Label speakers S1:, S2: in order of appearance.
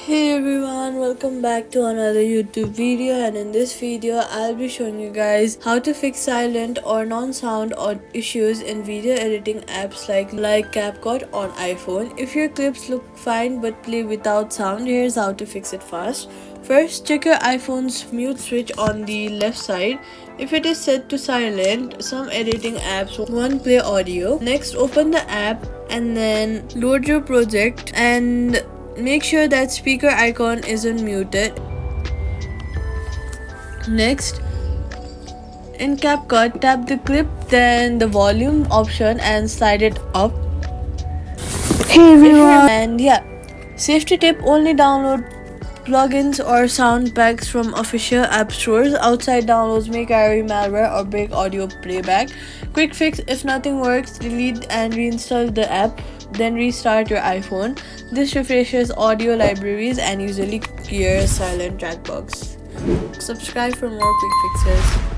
S1: Hey everyone, welcome back to another YouTube video, and in this video I'll be showing you guys how to fix silent or non-sound or issues in video editing apps like CapCut on iPhone. If your clips look fine but play without sound, here's how to fix it fast. First, check your iPhone's mute switch on the left side. If it is set to silent, some editing apps won't play audio. Next, open the app and then load your project and make sure that speaker icon isn't muted. Next, in CapCut, tap the clip, then the volume option and slide it up.
S2: Hey everyone.
S1: And yeah, safety tip: only download plugins or sound packs from official app stores. Outside downloads may carry malware or break audio playback. Quick fix: if nothing works, delete and reinstall the app, then restart your iPhone. This refreshes audio libraries and usually clears silent track bugs. Subscribe for more quick fixes.